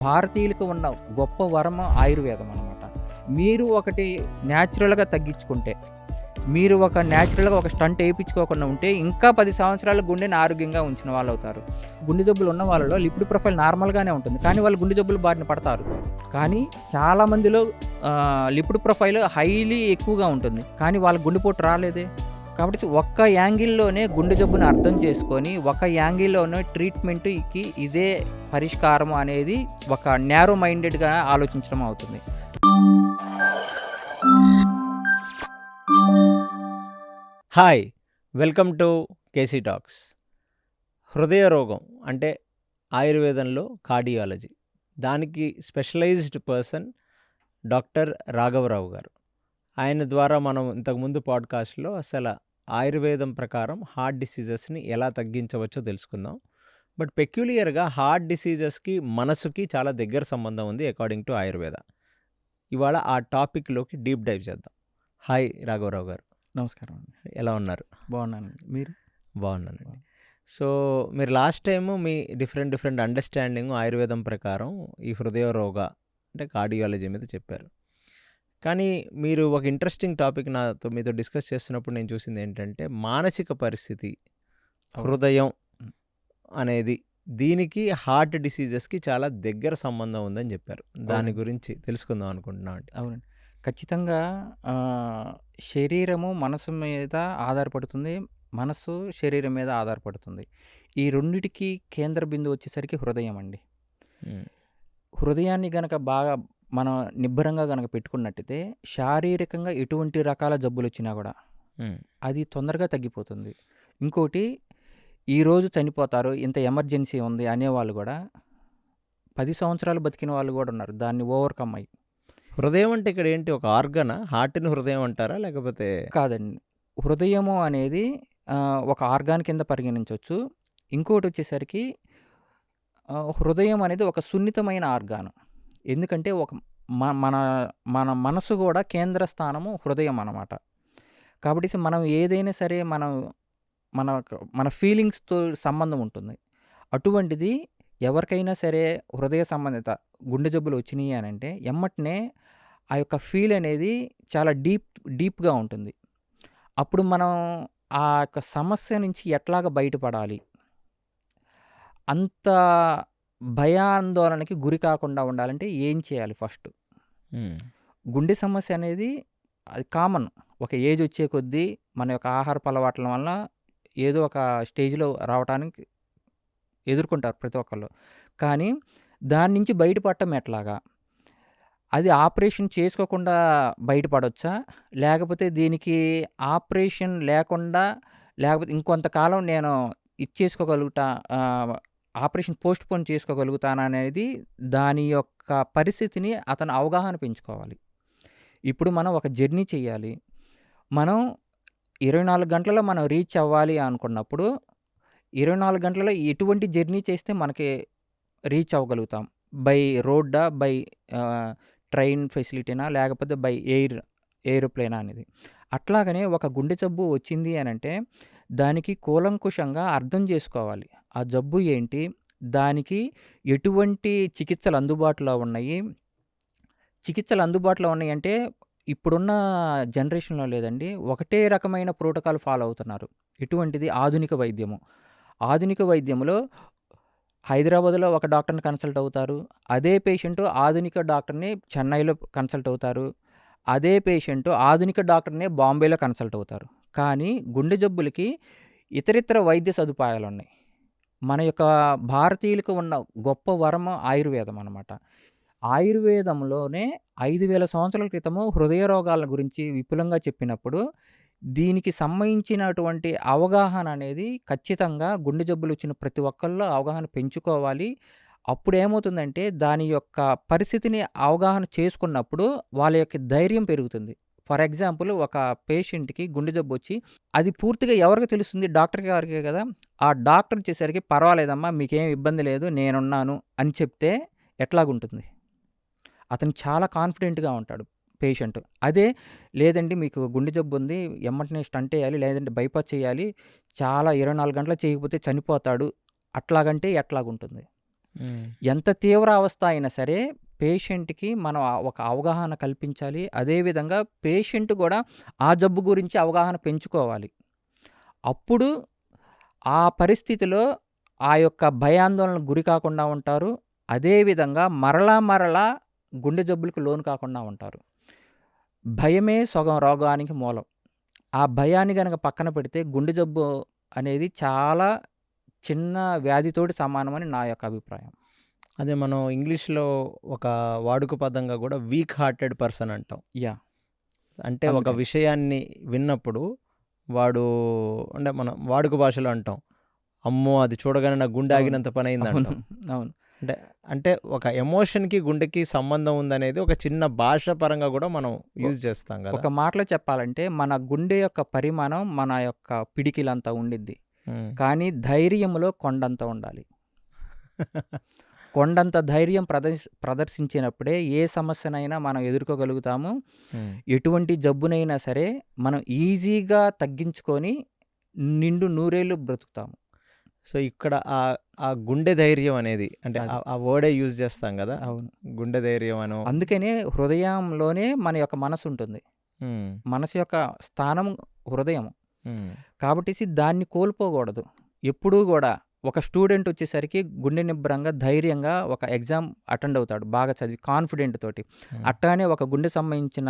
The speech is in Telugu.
భారతీయులకు ఉన్న గొప్ప వరం ఆయుర్వేదం అనమాట. మీరు ఒకటి న్యాచురల్‌గా తగ్గించుకుంటే, మీరు న్యాచురల్‌గా ఒక స్టంట్ ఏపించుకోకుండా ఉంటే, ఇంకా 10 సంవత్సరాలు గుండెని ఆరోగ్యంగా ఉంచిన వాళ్ళవుతారు. గుండె జబ్బులు ఉన్న వాళ్ళలో లిపిడ్ ప్రొఫైల్ నార్మల్‌గానే ఉంటుంది. కానీ వాళ్ళు గుండె జబ్బుల బారిన పడతారు. కానీ చాలా మందిలో లిపిడ్ ప్రొఫైల్ హైలీ ఎక్కువగా ఉంటుంది. కానీ వాళ్ళకి గుండెపోటు రాలేదే. కాబట్టి ఒక్క యాంగిల్‌లోనే గుండె జబ్బుని అర్థం చేసుకొని, ఒక యాంగిల్‌లోనే ట్రీట్మెంట్‌కి ఇదే పరిష్కారం అనేది ఒక న్యారో మైండెడ్‌గా ఆలోచించడం అవుతుంది. Hi! Welcome to KC talks. హృదయ రోగం అంటే ఆయుర్వేదంలో కార్డియాలజీ. దానికి స్పెషలైజ్డ్ పర్సన్ డాక్టర్ రాఘవరావు గారు. ఆయన ద్వారా మనం ఇంతకుముందు పాడ్కాస్ట్లో అసలు ఆయుర్వేదం ప్రకారం హార్ట్ డిసీజెస్ని ఎలా తగ్గించవచ్చో తెలుసుకుందాం. బట్ పెక్యులియర్గా హార్ట్ డిసీజెస్కి మనసుకి చాలా దగ్గర సంబంధం ఉంది అకార్డింగ్ టు ఆయుర్వేద. ఇవాళ ఆ టాపిక్లోకి డీప్ డైవ్ చేద్దాం. హాయ్ రాఘవరావు గారు, నమస్కారం అండి. ఎలా ఉన్నారు? బాగున్నానండి. మీరు? బాగున్నానండి. సో మీరు లాస్ట్ టైము మీ డిఫరెంట్ అండర్స్టాండింగ్ ఆయుర్వేదం ప్రకారం ఈ హృదయ రోగ అంటే కార్డియాలజీ మీద చెప్పారు. కానీ మీరు ఒక ఇంట్రెస్టింగ్ టాపిక్ మీతో డిస్కస్ చేస్తున్నప్పుడు నేను చూసింది ఏంటంటే మానసిక పరిస్థితి, హృదయం అనేది దీనికి హార్ట్ డిసీజెస్కి చాలా దగ్గర సంబంధం ఉందని చెప్పారు. దాని గురించి తెలుసుకుందాం అనుకుంటున్నాం అండి. అవునండి. ఖచ్చితంగా శరీరము మనసు మీద ఆధారపడుతుంది. మనసు శరీరం మీద ఆధారపడుతుంది. ఈ రెండిటికి కేంద్ర బిందువు వచ్చేసరికి హృదయం అండి. హృదయాన్ని గనక బాగా మనం నిబ్బరంగా గనక పెట్టుకున్నట్టయితే శారీరకంగా ఎటువంటి రకాల జబ్బులు వచ్చినా కూడా అది తొందరగా తగ్గిపోతుంది. ఇంకోటి, ఈరోజు చనిపోతారు, ఇంత ఎమర్జెన్సీ ఉంది అనేవాళ్ళు కూడా 10 సంవత్సరాలు బతికిన వాళ్ళు కూడా ఉన్నారు, దాన్ని ఓవర్కమ్ అయ్యి. హృదయం అంటే ఇక్కడ ఏంటి, ఒక ఆర్గనా? హార్ట్ని హృదయం అంటారా లేకపోతే? కాదండి, హృదయము అనేది ఒక ఆర్గాన్ కింద పరిగణించవచ్చు. ఇంకోటి వచ్చేసరికి హృదయం అనేది ఒక సున్నితమైన ఆర్గాను. ఎందుకంటే మన మన మనసు కూడా కేంద్ర స్థానము హృదయం అన్నమాట. కాబట్టి మనం ఏదైనా సరే మన ఫీలింగ్స్తో సంబంధం ఉంటుంది. అటువంటిది ఎవరికైనా సరే హృదయ సంబంధిత గుండె జబ్బులు వచ్చినాయి అని అంటే ఎమ్మటనే ఆ యొక్క ఫీల్ అనేది చాలా డీప్గా ఉంటుంది. అప్పుడు మనం ఆ యొక్క సమస్య నుంచి ఎట్లాగ బయటపడాలి, అంత భయాందోళనకి గురి కాకుండా ఉండాలంటే ఏం చేయాలి? ఫస్ట్ గుండె సమస్య అనేది అది కామన్. ఒక ఏజ్ వచ్చే కొద్దీ మన యొక్క ఆహారపు అలవాట్ల వల్ల ఏదో ఒక స్టేజ్లో రావడానికి ఎదుర్కొంటారు ప్రతి ఒక్కళ్ళు. కానీ దాని నుంచి బయటపడటం ఎట్లాగా? అది ఆపరేషన్ చేసుకోకుండా బయటపడవచ్చా? లేకపోతే దీనికి ఆపరేషన్ లేకుండా, లేకపోతే ఇంకొంతకాలం నేను ఇచ్చేసుకోగలుగుతా, ఆపరేషన్ పోస్ట్‌పోన్ చేసుకోగలుగుతానా అనేది దాని యొక్క పరిస్థితిని అతను అవగాహన పెంచుకోవాలి. ఇప్పుడు మనం ఒక జర్నీ చేయాలి. మనం 24 గంటల్లో మనం రీచ్ అవ్వాలి అనుకున్నప్పుడు 24 గంటలలో ఎటువంటి జర్నీ చేస్తే మనకి రీచ్ అవ్వగలుగుతాం? బై రోడ్డా, బై ట్రైన్ ఫెసిలిటీనా, లేకపోతే బై ఏరోప్లేనా అనేది. అట్లాగనే ఒక గుండె జబ్బు వచ్చింది అని అంటే దానికి కూలంకుషంగా అర్థం చేసుకోవాలి. ఆ జబ్బు ఏంటి? దానికి ఎటువంటి చికిత్సలు అందుబాటులో ఉన్నాయి? చికిత్సలు అందుబాటులో ఉన్నాయంటే ఇప్పుడున్న జనరేషన్‌లో లేదండి. ఒకటే రకమైన ప్రోటోకాల్ ఫాలో అవుతున్నారు. ఎటువంటిది? ఆధునిక వైద్యము. ఆధునిక వైద్యంలో హైదరాబాద్‌లో ఒక డాక్టర్‌ని కన్సల్ట్ అవుతారు. అదే పేషెంట్ ఆధునిక డాక్టర్‌ని చెన్నైలో కన్సల్ట్ అవుతారు. అదే పేషెంట్ ఆధునిక డాక్టర్‌నే బాంబేలో కన్సల్ట్ అవుతారు. కానీ గుండె జబ్బులకి ఇతరితర వైద్య సదుపాయాలున్నాయి. మన యొక్క భారతీయులకు ఉన్న గొప్ప వరం ఆయుర్వేదం అన్నమాట. ఆయుర్వేదంలోనే 5000 సంవత్సరాల క్రితము హృదయ రోగాల గురించి విపులంగా చెప్పినప్పుడు దీనికి సంబంధించినటువంటి అవగాహన అనేది ఖచ్చితంగా గుండె జబ్బులు వచ్చిన ప్రతి ఒక్కళ్ళు అవగాహన పెంచుకోవాలి. అప్పుడేమవుతుందంటే దాని యొక్క పరిస్థితిని అవగాహన చేసుకున్నప్పుడు వాళ్ళ యొక్క ధైర్యం పెరుగుతుంది. ఫర్ ఎగ్జాంపుల్, ఒక పేషెంట్‌కి గుండె జబ్బు వచ్చి అది పూర్తిగా ఎవరికి తెలుస్తుంది? డాక్టర్ గారికే కదా! ఆ డాక్టర్ వచ్చేసరికి "పర్వాలేదమ్మా, మీకేం ఇబ్బంది లేదు, నేనున్నాను" అని చెప్తే ఎట్లాగుంటుంది? అతను చాలా కాన్ఫిడెంట్‌గా ఉంటాడు పేషెంట్. అదే లేదండి, మీకు గుండె జబ్బు ఉంది, ఎమ్మటనే స్టంట్ ఎయాలి, లేదంటే బైపాస్ చేయాలి, చాలా 24 గంటలు చేయకపోతే చనిపోతాడు, అట్లాగంటే ఎట్లాగుంటుంది? ఎంత తీవ్ర అవస్థ అయినా సరే పేషెంట్‌కి మనం ఒక అవగాహన కల్పించాలి. అదేవిధంగా పేషెంట్ కూడా ఆ జబ్బు గురించి అవగాహన పెంచుకోవాలి. అప్పుడు ఆ పరిస్థితిలో ఆ యొక్క భయాందోళనకు గురి కాకుండా ఉంటారు. అదేవిధంగా మరలా గుండె జబ్బులకు లోను కాకుండా ఉంటారు. భయమే సగం రోగానికి మూలం. ఆ భయాన్ని గనక పక్కన పెడితే గుండె జబ్బు అనేది చాలా చిన్న వ్యాధితోటి సమానమని నా యొక్క అభిప్రాయం. అదే మనం ఇంగ్లీష్‌లో ఒక వాడుక పదంగా కూడా వీక్ హార్టెడ్ పర్సన్ అంటాం. యాహ్! అంటే ఒక అందుకని. విషయాన్ని విన్నప్పుడు వాడు అంటే మనం వాడుక భాషలో అంటాం. అమ్మో! అది చూడగానే నా గుండె అవును. ఆగినంత పని అవును. అయిందంటాం. అవును. అంటే ఒక ఎమోషన్‌కి, గుండెకి సంబంధం ఉందనేది ఒక చిన్న భాష పరంగా కూడా మనం యూజ్ చేస్తాం కదా! ఒక మాటలో చెప్పాలంటే మన గుండె యొక్క పరిమాణం మన యొక్క పిడికిలంత ఉండిద్ది. హ్మ్. కానీ ధైర్యంలో కొండంత ఉండాలి. కొండంత ధైర్యం ప్రదర్శించినప్పుడే ఏ సమస్యనైనా మనం ఎదుర్కోగలుగుతాము. హ్మ్. ఎటువంటి జబ్బునైనా సరే మనం ఈజీగా తగ్గించుకొని నిండు నూరేళ్ళు బ్రతుకుతాము. సో, ఇక్కడ ఆ గుండె ధైర్యం అనేది అంటే అది. ఆ వర్డే యూజ్ చేస్తాం కదా! అవును. గుండె ధైర్యం అనో. అందుకనే హృదయంలోనే మన యొక్క మనసు ఉంటుంది. హ్మ్. మనసు యొక్క స్థానం హృదయం. హ్మ్. కాబట్టి దాన్ని కోల్పోకూడదు. ఎప్పుడూ గూడా ఒక స్టూడెంట్ వచ్చేసరికి గుండె నిబ్బరంగా, ధైర్యంగా ఒక ఎగ్జామ్ అటెండ్ అవుతాడు. బాగా చదివి కాన్ఫిడెంట్ తోటి. హ్మ్. అట్టానే ఒక గుండె సంబంధించిన